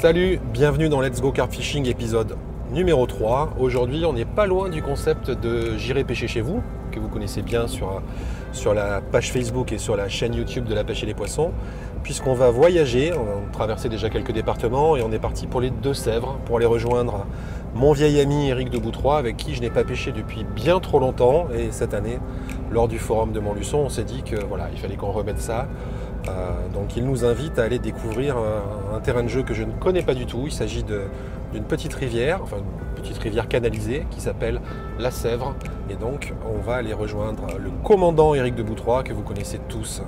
Salut, bienvenue dans Let's Go Carp Fishing épisode numéro 3. Aujourd'hui, on n'est pas loin du concept de J'irai pêcher chez vous, que vous connaissez bien sur la page Facebook et sur la chaîne YouTube de la pêche et les poissons, puisqu'on va voyager, on a traversé déjà quelques départements et on est parti pour les Deux-Sèvres, pour aller rejoindre mon vieil ami Eric de Boutroy, avec qui je n'ai pas pêché depuis bien trop longtemps. Et cette année, lors du forum de Montluçon, on s'est dit que voilà, il fallait qu'on remette ça. Donc il nous invite à aller découvrir un terrain de jeu que je ne connais pas du tout. Il s'agit d'une petite rivière, enfin une petite rivière canalisée qui s'appelle la Sèvre. Et donc on va aller rejoindre le commandant Eric de Boutroy, que vous connaissez tous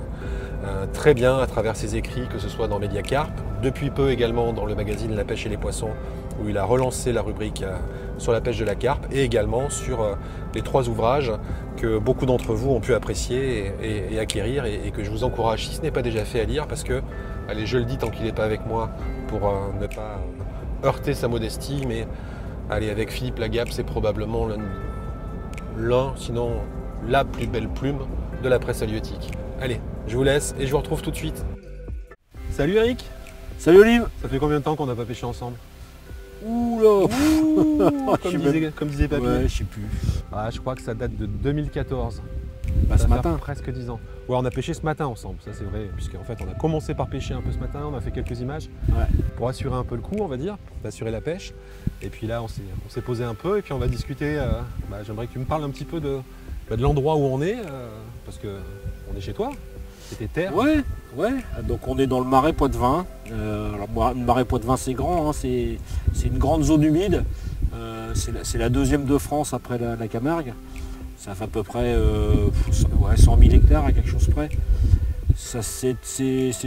très bien à travers ses écrits, que ce soit dans Mediacarp, depuis peu également dans le magazine La pêche et les poissons, où il a relancé la rubrique sur la pêche de la carpe, et également sur les 3 ouvrages que beaucoup d'entre vous ont pu apprécier et acquérir, et que je vous encourage, si ce n'est pas déjà fait, à lire, parce que, allez, je le dis tant qu'il n'est pas avec moi, pour ne pas heurter sa modestie, mais allez, avec Philippe Lagap, c'est probablement l'un, sinon la plus belle plume de la presse halieutique. Allez, je vous laisse et je vous retrouve tout de suite. Salut Eric. Salut Olive. Ça fait combien de temps qu'on n'a pas pêché ensemble? Oula. Comme disait Papy. Ouais, je sais plus. Ah, je crois que ça date de 2014. Bah, ce Ça matin. fait presque 10 ans. Ouais, on a pêché ce matin ensemble, ça c'est vrai, puisqu'en fait on a commencé par pêcher un peu ce matin, on a fait quelques images pour assurer un peu le coup, on va dire, pour assurer la pêche. Et puis là on s'est posé un peu et puis on va discuter. J'aimerais que tu me parles un petit peu de l'endroit où on est, parce que on est chez toi, c'est tes terres. Ouais. Donc on est dans le marais Poitevin. Alors le marais Poitevin c'est grand, hein, c'est une grande zone humide. C'est la deuxième de France après la Camargue. Ça fait à peu près 100 000 hectares à quelque chose près. C'est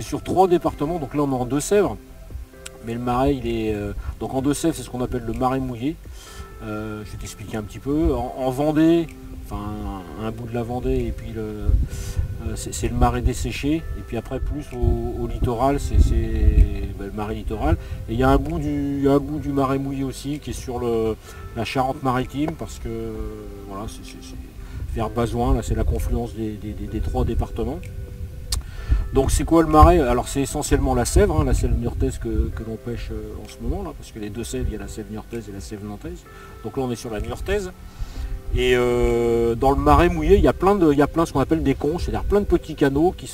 sur 3 départements, donc là on est en Deux-Sèvres. Mais le marais, il est... donc en Deux-Sèvres, c'est ce qu'on appelle le marais mouillé. Je vais t'expliquer un petit peu. En Vendée, enfin un bout de la Vendée, et puis c'est le marais desséché. Et puis après, plus au littoral, c'est le marais littoral. Et il y a un bout du marais mouillé aussi, qui est sur la Charente-Maritime, parce que voilà, c'est vers Bazoin, là c'est la confluence des 3 départements. Donc c'est quoi le marais? Alors c'est essentiellement la Sèvre, hein, la Sèvre niortaise que l'on pêche en ce moment, là, parce que les deux Sèvres, il y a la Sèvre niortaise et la Sèvre nantaise. Donc là on est sur la niortaise. Et dans le marais mouillé, il y a plein ce qu'on appelle des conches, c'est-à-dire plein de petits canaux qui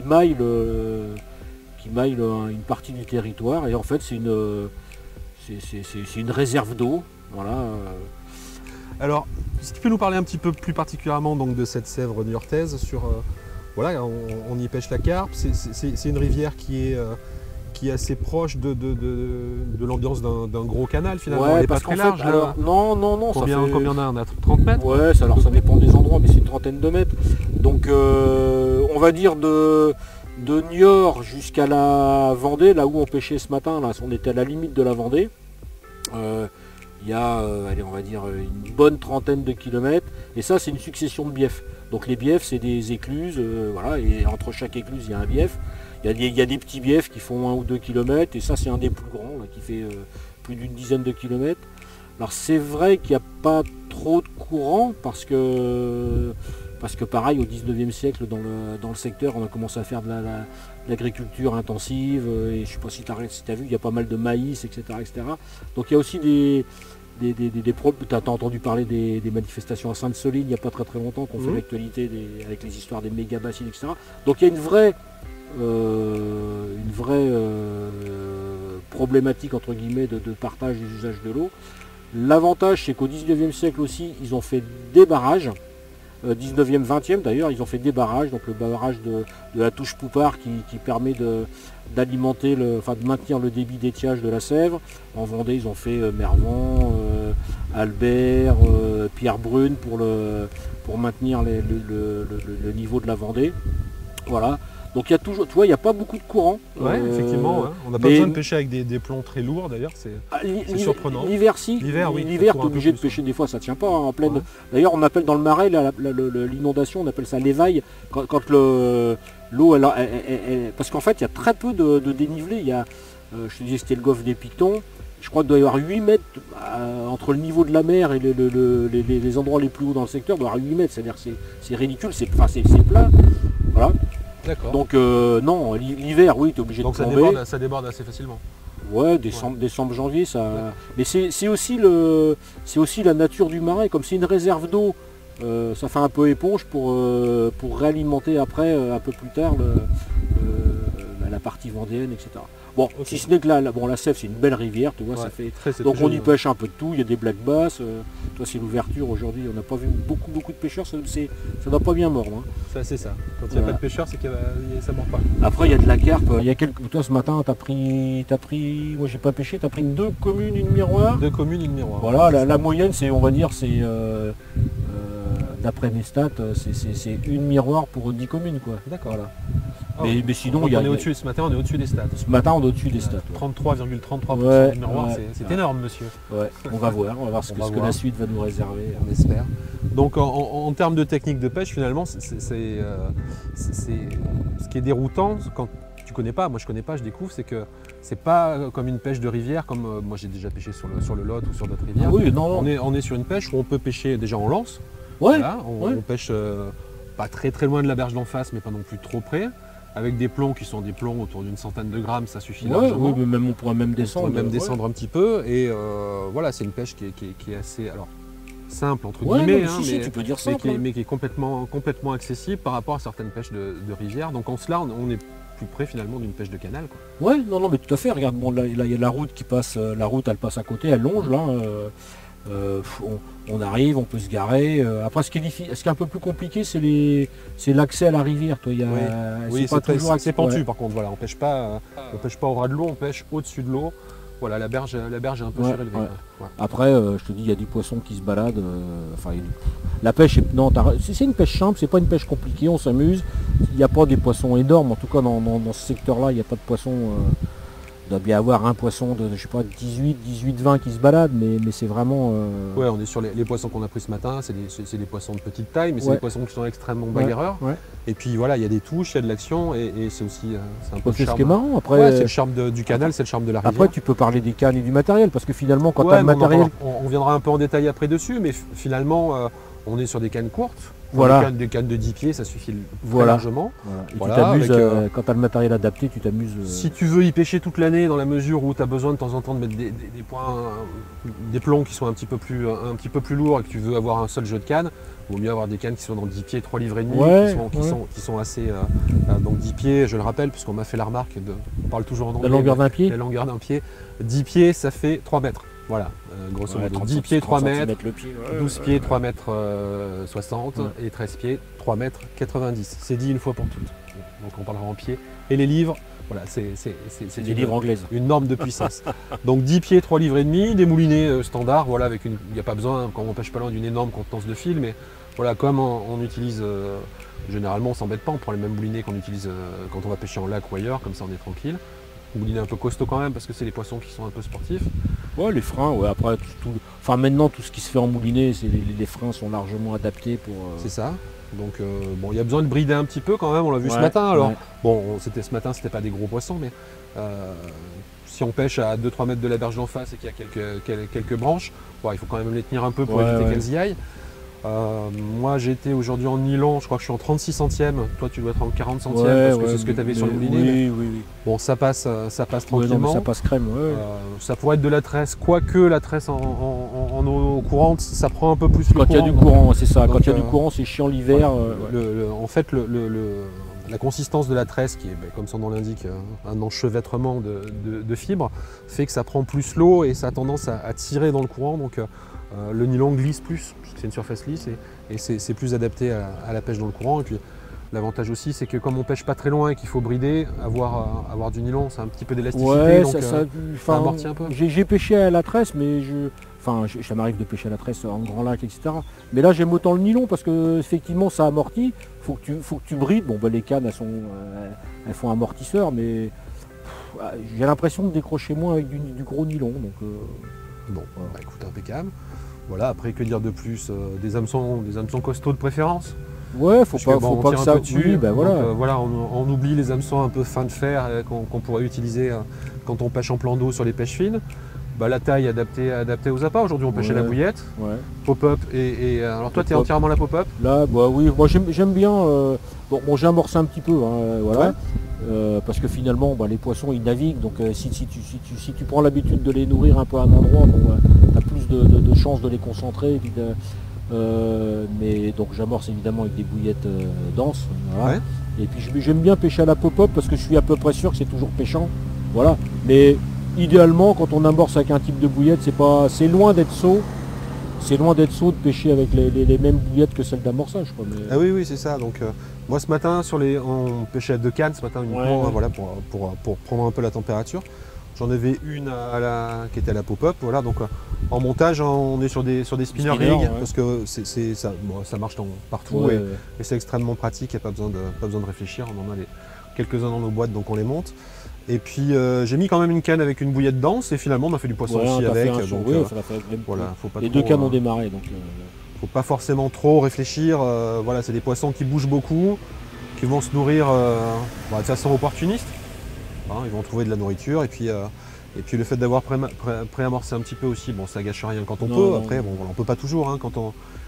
maillent une partie du territoire. Et en fait c'est une réserve d'eau. Voilà. Alors, si tu peux nous parler un petit peu plus particulièrement donc, de cette Sèvre niortaise, sur voilà, on y pêche la carpe, c'est une rivière qui est assez proche de l'ambiance d'un gros canal finalement. Ouais, elle n'est pas très large. Fait, alors, non. Combien on a? On a 30 mètres? Ouais, ça dépend des endroits, mais c'est une trentaine de mètres. Donc on va dire de Niort jusqu'à la Vendée, là où on pêchait ce matin, là, on était à la limite de la Vendée. Il y a, allez, on va dire, une bonne trentaine de kilomètres. Et ça, c'est une succession de biefs. Donc les biefs, c'est des écluses, voilà, et entre chaque écluse, il y a un bief. Il y a des petits biefs qui font 1 ou 2 kilomètres, et ça, c'est un des plus grands, là, qui fait plus d'une dizaine de kilomètres. Alors c'est vrai qu'il n'y a pas trop de courant, parce que pareil, au 19e siècle, dans le secteur, on a commencé à faire de l'agriculture intensive, et je ne sais pas si tu as vu, il y a pas mal de maïs, etc. Donc il y a aussi des problèmes. Tu as entendu parler des manifestations à Sainte-Soline il n'y a pas très longtemps, qu'on fait l'actualité avec les histoires des méga bassines, etc. Donc il y a une vraie problématique entre guillemets de partage des usages de l'eau. L'avantage, c'est qu'au 19e siècle aussi, ils ont fait des barrages. 19e, 20e d'ailleurs, ils ont fait des barrages, donc le barrage de la touche Poupard qui permet d'alimenter, de maintenir le débit d'étiage de la Sèvre. En Vendée, ils ont fait Mervan, Albert, Pierre-Brune pour maintenir le niveau de la Vendée. Voilà. Donc il y a toujours, tu vois, il n'y a pas beaucoup de courant. Ouais, effectivement, ouais. On n'a pas besoin de pêcher avec des plombs très lourds d'ailleurs, c'est surprenant. L'hiver, si. L'hiver, oui. L'hiver, tu es obligé de pêcher des fois, ça ne tient pas en pleine. Ouais. D'ailleurs, on appelle dans le marais l'inondation, on appelle ça l'évaille. Quand l'eau, parce qu'en fait, il y a très peu de dénivelé. Il y a, je te disais, c'était le golfe des Pictons. Je crois qu'il doit y avoir 8 mètres entre le niveau de la mer et les endroits les plus hauts dans le secteur. Il doit y avoir 8 mètres, c'est-à-dire c'est ridicule, c'est plat. Voilà. D'accord. Donc non, l'hiver, oui, tu es obligé Donc de plomber. ça déborde assez facilement. Ouais, décembre, janvier, ça. Mais c'est aussi la nature du marais, comme c'est une réserve d'eau, ça fait un peu éponge pour réalimenter après, un peu plus tard, la partie vendéenne, etc. Bon, Ok. si ce n'est que la Sèvre, c'est une belle rivière, tu vois, Ouais, ça fait. c'est Donc très on y joli, pêche un peu de tout, il y a des black bass, toi c'est l'ouverture aujourd'hui, on n'a pas vu beaucoup de pêcheurs, ça doit pas bien mordre. Hein. C'est ça. Quand il n'y a Voilà. pas de pêcheur, c'est que ça ne mord pas. Après il y a de la carpe, il y a toi ce matin t'as pris, moi j'ai pas pêché, t'as pris 2 communes, une miroir. 2 communes, une miroir. Voilà, la moyenne c'est, on va dire, c'est d'après mes stats, c'est une miroir pour 10 communes quoi. D'accord. Voilà. Oh, Mais sinon donc il y a, on est au-dessus, ce matin on est au-dessus des stats. ce matin on est au-dessus des stats. 33,33% Ouais, du miroir, ouais, c'est ouais. énorme monsieur. Ouais, on va voir ce que la suite va nous réserver. On espère. Donc en termes de technique de pêche, finalement, c'est ce qui est déroutant quand tu connais pas, moi je connais pas, je découvre, c'est que c'est pas comme une pêche de rivière, comme moi j'ai déjà pêché sur le Lot ou sur d'autres rivières. Ah oui, non. On est sur une pêche où on peut pêcher déjà en lance. Ouais, Voilà, ouais. on pêche pas très loin de la berge d'en face, mais pas non plus trop près. Avec des plombs qui sont des plombs autour d'une centaine de grammes, ça suffit Ouais, largement. oui, mais même, on pourrait même descendre. On pourrait même ouais. descendre un petit peu. Et voilà, c'est une pêche qui est assez simple, entre Ouais, guillemets, non, hein, si, tu peux dire mais simple. mais qui est complètement accessible par rapport à certaines pêches de rivière. Donc en cela, on est plus près finalement d'une pêche de canal, quoi. Ouais, non, mais tout à fait. Regarde, bon, là, il y a la route qui passe, la route, elle passe à côté, elle longe, là. On arrive, on peut se garer. Après, ce qui est un peu plus compliqué, c'est l'accès à la rivière. Toi, Oui, pas toujours c'est pentu ouais. par contre. Voilà, on pêche pas au ras de l'eau, on pêche au-dessus de l'eau. Voilà, la berge est un peu Ouais, surélevée. ouais. Ouais. Après, je te dis, il y a des poissons qui se baladent. La pêche, non, c'est une pêche simple, c'est pas une pêche compliquée, on s'amuse. Il n'y a pas des poissons énormes, en tout cas dans ce secteur-là, il n'y a pas de poissons. Il doit bien avoir un poisson de, je sais pas, 18-20 qui se balade, mais c'est vraiment. Ouais, on est sur les poissons qu'on a pris ce matin, c'est des poissons de petite taille, mais c'est Ouais. des poissons qui sont extrêmement bagarreurs. Ouais. Et puis voilà, il y a des touches, il y a de l'action, et c'est aussi c'est un peu le C'est ce charme. qui est marrant. Après, Ouais, c'est le charme du canal, c'est le charme de la rivière. après, tu peux parler des cannes et du matériel, parce que finalement, quand tu as Ouais, le mais matériel. on viendra un peu en détail après dessus, mais finalement, on est sur des cannes courtes. Voilà. Des cannes de 10 pieds, ça suffit très Voilà. largement. Voilà. Et Voilà, tu t'amuses, avec, quand tu as le matériel adapté, tu t'amuses. Si tu veux y pêcher toute l'année, dans la mesure où tu as besoin de temps en temps de mettre des points, des plombs qui sont un petit peu plus lourds et que tu veux avoir un seul jeu de canne, il vaut mieux avoir des cannes qui sont dans 10 pieds, 3 livres et demi, Ouais, qui sont assez. Donc 10 pieds, je le rappelle, puisqu'on m'a fait la remarque, on parle toujours en anglais. La longueur d'un pied. La longueur d'un pied. 10 pieds, ça fait 3 mètres. Voilà, grosso modo. 10 pieds, 3 mètres. Le pied, ouais, 12 pieds, 3 mètres 60 Ouais. et 13 pieds, 3 mètres 90. C'est dit une fois pour toutes. Donc on parlera en pieds. Et les livres, voilà, c'est C'est des livres anglaises. une norme de puissance. Donc 10 pieds, 3 livres et demi, des moulinets standards, voilà, il n'y a pas besoin, quand on pêche pas loin, d'une énorme contenance de fil, mais voilà, comme on utilise, généralement on s'embête pas, on prend les mêmes moulinets qu'on utilise quand on va pêcher en lac ou ailleurs, comme ça on est tranquille. Moulinet un peu costaud quand même, parce que c'est les poissons qui sont un peu sportifs. Ouais, les freins, ouais, après, enfin maintenant tout ce qui se fait en moulinet, les freins sont largement adaptés pour. C'est ça. Donc bon, il y a besoin de brider un petit peu quand même, on l'a vu ce Ouais, matin. Alors ouais. bon, ce matin, c'était pas des gros poissons, mais si on pêche à 2-3 mètres de la berge d'en face et qu'il y a quelques branches, bon, il faut quand même les tenir un peu pour Ouais, éviter ouais. qu'elles y aillent. Moi j'ai été aujourd'hui en nylon, je crois que je suis en 36 centièmes, toi tu dois être en 40 centièmes parce que c'est ce que tu avais sur le moulinet. mais Oui. Bon, ça passe Ouais, non, mais tranquillement. ça passe crème, ouais. Ça pourrait être de la tresse, quoique la tresse en eau courante, ça prend un peu plus le Quand il y a du donc- courant, c'est ça. Quand donc, il y a du courant, c'est chiant l'hiver. En fait, la consistance de la tresse, qui est, comme son nom l'indique, un enchevêtrement de fibres, fait que ça prend plus l'eau et ça a tendance à tirer dans le courant. Donc le nylon glisse plus, parce que c'est une surface lisse, et c'est plus adapté à la pêche dans le courant. Et puis l'avantage aussi, c'est que comme on pêche pas très loin et qu'il faut brider, avoir du nylon, c'est un petit peu d'élasticité. Ouais, donc, ça amortit un peu. J'ai pêché à la tresse, mais ça m'arrive de pêcher à la tresse en grand lac, etc. Mais là, j'aime autant le nylon parce que effectivement, ça amortit. Faut que tu brides. Bon, les cannes, elles font amortisseur, mais j'ai l'impression de décrocher moins avec du gros nylon. Donc, Bon, bah, écoute, impeccable. Voilà, après, que dire de plus, des hameçons costauds de préférence. ouais, faut Parce pas, que, bon, faut on pas tire que un ça. peu dessus, Oui, ben donc, voilà. voilà, on oublie les hameçons un peu fin de fer qu'on pourrait utiliser quand on pêche en plan d'eau sur les pêches fines. la taille adaptée aux appâts. Aujourd'hui, on pêche à la bouillette, pop-up. Et alors toi, tu es entièrement la pop-up? Là, oui, moi j'aime bien. Bon, j'ai amorcé un petit peu, hein, voilà. Parce que finalement, les poissons ils naviguent. Donc si tu prends l'habitude de les nourrir un peu à un endroit, tu as plus de chances de les concentrer. Et puis mais donc j'amorce évidemment avec des bouillettes denses. Voilà. Ouais. Et puis j'aime bien pêcher à la pop-up parce que je suis à peu près sûr que c'est toujours pêchant. Voilà. Mais idéalement, quand on amorce avec un type de bouillette, c'est loin d'être sot. C'est loin d'être sot de pêcher avec les mêmes bouillettes que celles d'amorçage. Mais... Ah oui, c'est ça. Donc moi ce matin, on pêchait à 2 cannes ce matin uniquement, voilà, pour prendre un peu la température. J'en avais une qui était à la pop-up. Voilà, donc en montage, on est sur des spinner rigs parce que ça marche partout et c'est extrêmement pratique. Il n'y a pas besoin de réfléchir. On en a quelques-uns dans nos boîtes, donc on les monte. Et puis j'ai mis quand même une canne avec une bouillette dense et finalement on a fait du poisson aussi avec. Voilà, faut pas les deux cannes ont démarré. Donc, faut pas forcément trop réfléchir. Voilà, c'est des poissons qui bougent beaucoup, qui vont se nourrir de façon opportuniste. Hein, ils vont trouver de la nourriture et puis le fait d'avoir préamorcé un petit peu aussi, ça gâche rien quand on peut. Après, on peut pas toujours. Hein,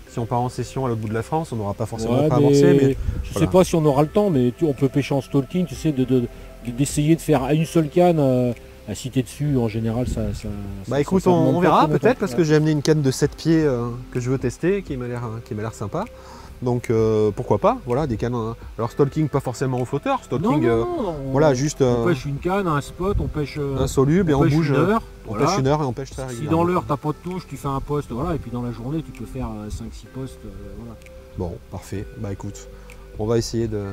si on part en session à l'autre bout de la France, on n'aura pas forcément préamorcé. Mais je sais pas si on aura le temps, mais on peut pêcher en stalking, tu sais, d'essayer de faire à une seule canne. À citer dessus, en général, écoute, on verra peut-être parce que j'ai amené une canne de 7 pieds que je veux tester, qui m'a l'air sympa. Donc pourquoi pas, voilà, des cannes. Alors stalking, pas forcément au flotteur, stalking, voilà, juste. On pêche une canne, un spot, on pêche un soluble et on bouge. On pêche une heure et on pêche ça. Si dans l'heure t'as pas de touche, tu fais un poste, voilà, et puis dans la journée tu peux faire 5-6 postes, voilà. Bon, parfait. Écoute, on va essayer de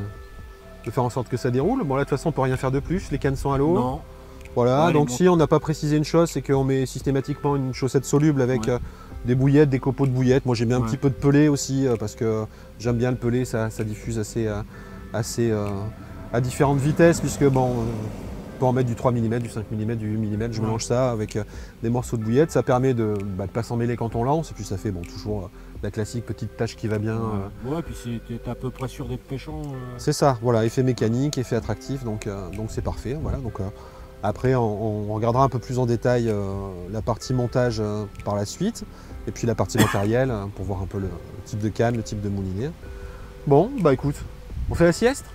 faire en sorte que ça déroule. Bon là de toute façon on peut rien faire de plus, les cannes sont à l'eau. Non. Voilà, donc si on n'a pas précisé une chose, c'est qu'on met systématiquement une chaussette soluble avec des bouillettes, des copeaux de bouillettes. Moi j'ai mis un petit peu de pelé aussi parce que j'aime bien le pelé, ça diffuse assez à différentes vitesses puisque on peut en mettre du 3 mm, du 5 mm, du 8 mm. Je mélange ça avec des morceaux de bouillettes. Ça permet de ne pas s'en mêler quand on lance et puis ça fait toujours la classique petite tache qui va bien. Ouais, puis t'es à peu près sûr d'être pêchant. C'est ça, voilà, effet mécanique, effet attractif, donc c'est parfait. Voilà, donc, après, on regardera un peu plus en détail la partie montage par la suite, et puis la partie matérielle pour voir un peu le type de canne, le type de moulinet. Bon, écoute, on fait la sieste?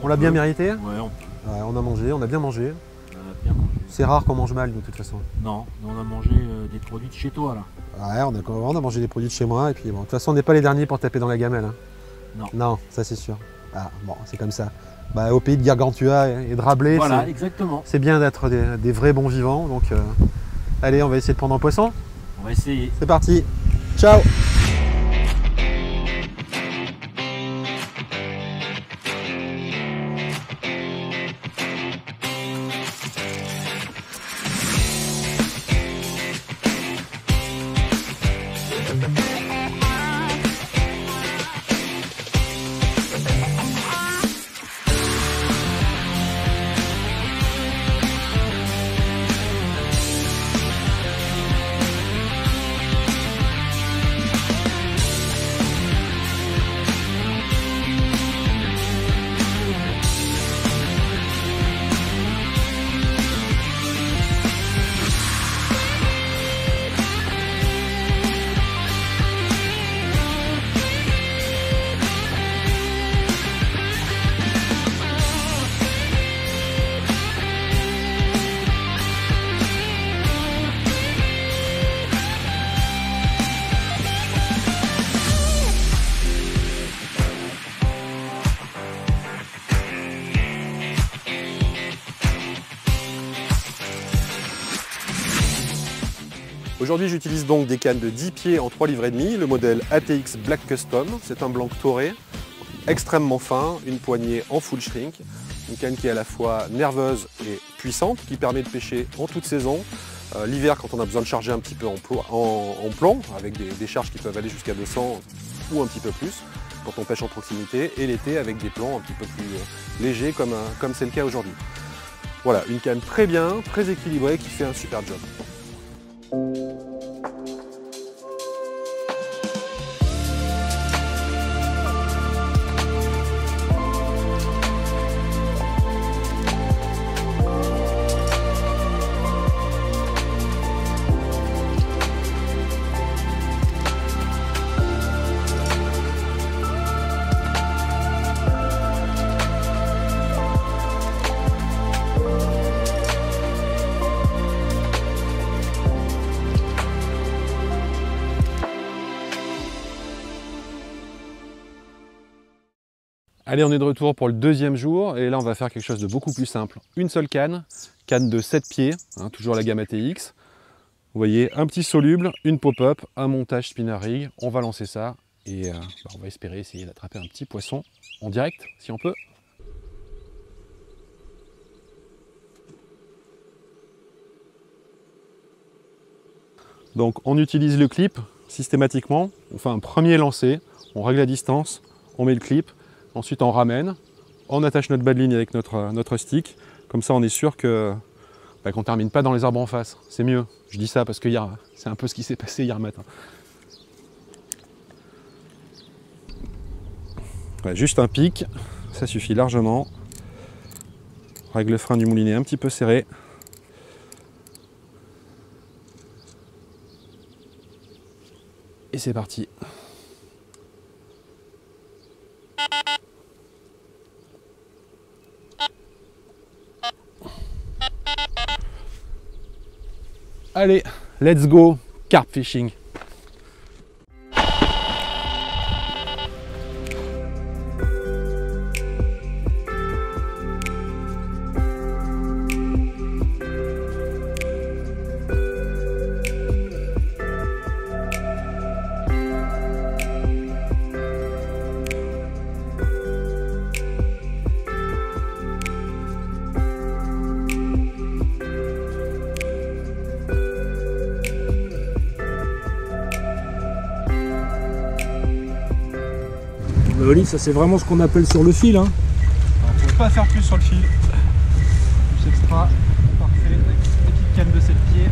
On l'a bien mérité? Ouais, on a mangé, on a bien mangé. Bien mangé. C'est rare qu'on mange mal, nous, de toute façon. Non, on a mangé des produits de chez toi, là. Ouais, on a mangé des produits de chez moi, et puis de toute façon, on n'est pas les derniers pour taper dans la gamelle. Hein. Non. Non, ça c'est sûr. Ah, bon, c'est comme ça. Au pays de Gargantua et de Rabelais, voilà, exactement. C'est bien d'être des vrais bons vivants. Donc, allez, on va essayer de prendre un poisson. On va essayer. C'est parti. Ciao. Aujourd'hui, j'utilise donc des cannes de 10 pieds en 3,5 livres, le modèle ATX Black Custom. C'est un blanc toré, extrêmement fin, une poignée en full shrink. Une canne qui est à la fois nerveuse et puissante, qui permet de pêcher en toute saison. L'hiver, quand on a besoin de charger un petit peu en plomb, avec des charges qui peuvent aller jusqu'à 200 ou un petit peu plus, quand on pêche en proximité. Et l'été, avec des plombs un petit peu plus légers, comme c'est le cas aujourd'hui. Voilà, une canne très bien, très équilibrée, qui fait un super job. Allez, on est de retour pour le deuxième jour et là on va faire quelque chose de beaucoup plus simple. Une seule canne de 7 pieds, hein, toujours la gamme ATX. Vous voyez, un petit soluble, une pop-up, un montage spinner rig. On va lancer ça et on va espérer essayer d'attraper un petit poisson en direct si on peut. Donc on utilise le clip systématiquement, on fait un premier lancer, on règle la distance, on met le clip. Ensuite, on ramène, on attache notre bas de ligne avec notre stick. Comme ça, on est sûr qu'on ne termine pas dans les arbres en face. C'est mieux. Je dis ça parce que c'est un peu ce qui s'est passé hier matin. Ouais, juste un pic, ça suffit largement. On règle le frein du moulinet un petit peu serré. Et c'est parti. Allez, let's go, carp fishing. Olive, ça c'est vraiment ce qu'on appelle sur le fil. Hein. Alors, on ne pouvait pas faire plus sur le fil. Plus extra, parfait, avec une petite canne de 7 pieds.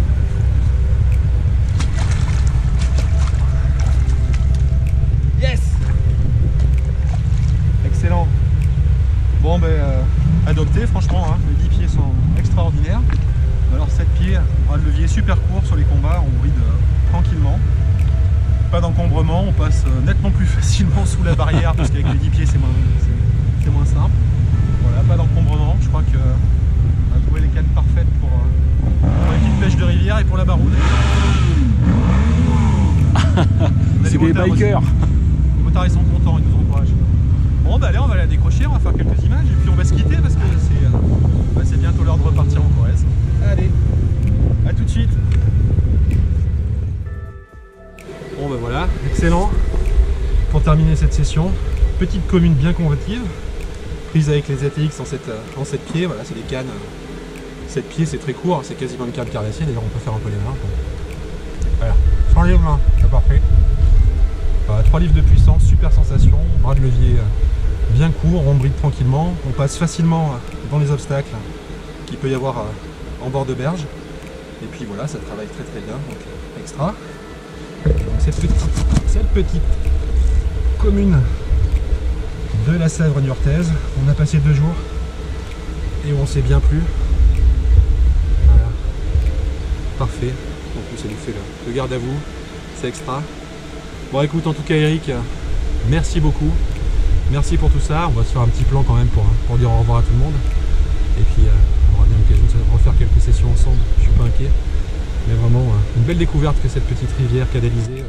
Yes! Excellent. Bon adopté franchement, hein. Les 10 pieds sont extraordinaires. Alors 7 pieds, bras de levier super court sur les combats, on bride tranquillement. Pas d'encombrement, on passe nettement plus facilement sous la barrière parce qu'avec les 10 pieds c'est moins simple. Voilà, pas d'encombrement, je crois qu'on a trouvé les cannes parfaites pour la petite pêche de rivière et pour la baroude. C'est des bikers. Les motards ils sont contents, ils nous encouragent. Bon allez, on va la décrocher, on va faire quelques images et puis on va se quitter parce que c'est bientôt l'heure de repartir en Corrèze. Allez, à tout de suite. Bon voilà, excellent. Pour terminer cette session, petite commune bien combative, prise avec les ATX en 7 pieds, voilà, c'est des cannes 7 pieds, c'est très court, c'est quasiment une canne carnassier, d'ailleurs on peut faire un peu les mains. Voilà, sans les mains, c'est parfait. 3 livres de puissance, super sensation, bras de levier bien court, on bride tranquillement, on passe facilement dans les obstacles qu'il peut y avoir en bord de berge. Et puis voilà, ça travaille très très bien, donc extra. Cette petite commune de la Sèvre niortaise, on a passé 2 jours et on s'est bien plu. Voilà. Parfait. En plus, ça nous fait le garde à vous, c'est extra. Bon, écoute, en tout cas, Eric, merci beaucoup. Merci pour tout ça. On va se faire un petit plan quand même pour dire au revoir à tout le monde. Et puis, on aura bien l'occasion de refaire quelques sessions ensemble. Je suis pas inquiet. Mais vraiment une belle découverte que cette petite rivière canalisée.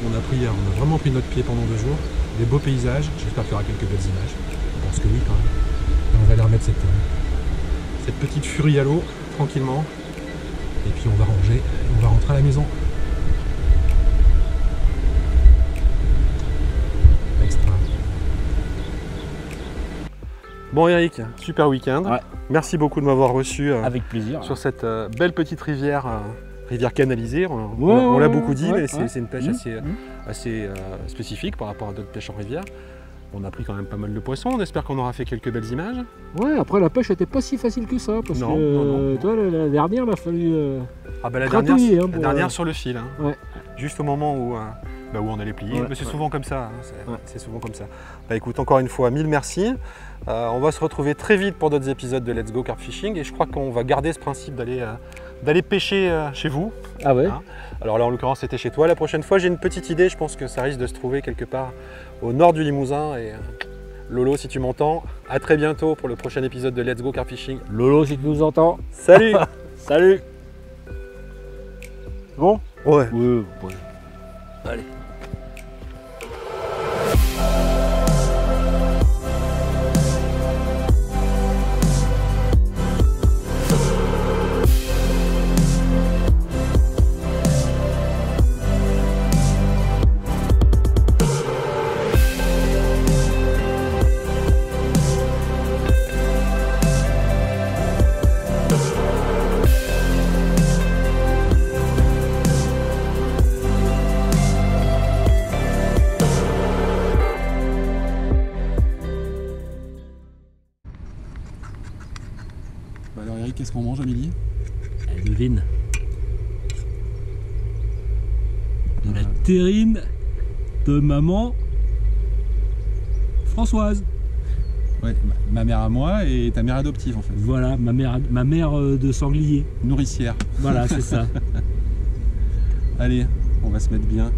On a vraiment pris notre pied pendant 2 jours. Des beaux paysages. J'espère qu'il y aura quelques belles images. Je pense que oui quand même. Et on va aller remettre cette petite furie à l'eau tranquillement. Et puis on va ranger. Et on va rentrer à la maison. Extra. Bon Eric, super week-end. Ouais. Merci beaucoup de m'avoir reçu avec plaisir, sur cette belle petite rivière, rivière canalisée. On l'a beaucoup dit, mais c'est une pêche assez spécifique par rapport à d'autres pêches en rivière. On a pris quand même pas mal de poissons, on espère qu'on aura fait quelques belles images. Ouais, après la pêche n'était pas si facile que ça, parce que toi la dernière il a fallu la dernière sur le fil, hein. Ouais. Juste au moment où on allait plier, mais c'est souvent comme ça. Hein. C'est souvent comme ça. Bah, écoute, encore une fois, 1000 merci. On va se retrouver très vite pour d'autres épisodes de Let's Go Carp Fishing et je crois qu'on va garder ce principe d'aller pêcher chez vous. Ah ouais. Hein. Alors là, en l'occurrence, c'était chez toi. La prochaine fois, j'ai une petite idée. Je pense que ça risque de se trouver quelque part au nord du Limousin. Et Lolo, si tu m'entends, à très bientôt pour le prochain épisode de Let's Go Carp Fishing. Lolo, si tu nous entends. Salut. Salut. Bon. Ouais. Allez. Qu'est-ce qu'on mange à midi? Elle devine. De la terrine de maman Françoise. Ouais, ma mère à moi et ta mère adoptive en fait. Voilà, ma mère de sanglier. Nourricière. Voilà, c'est ça. Allez, on va se mettre bien.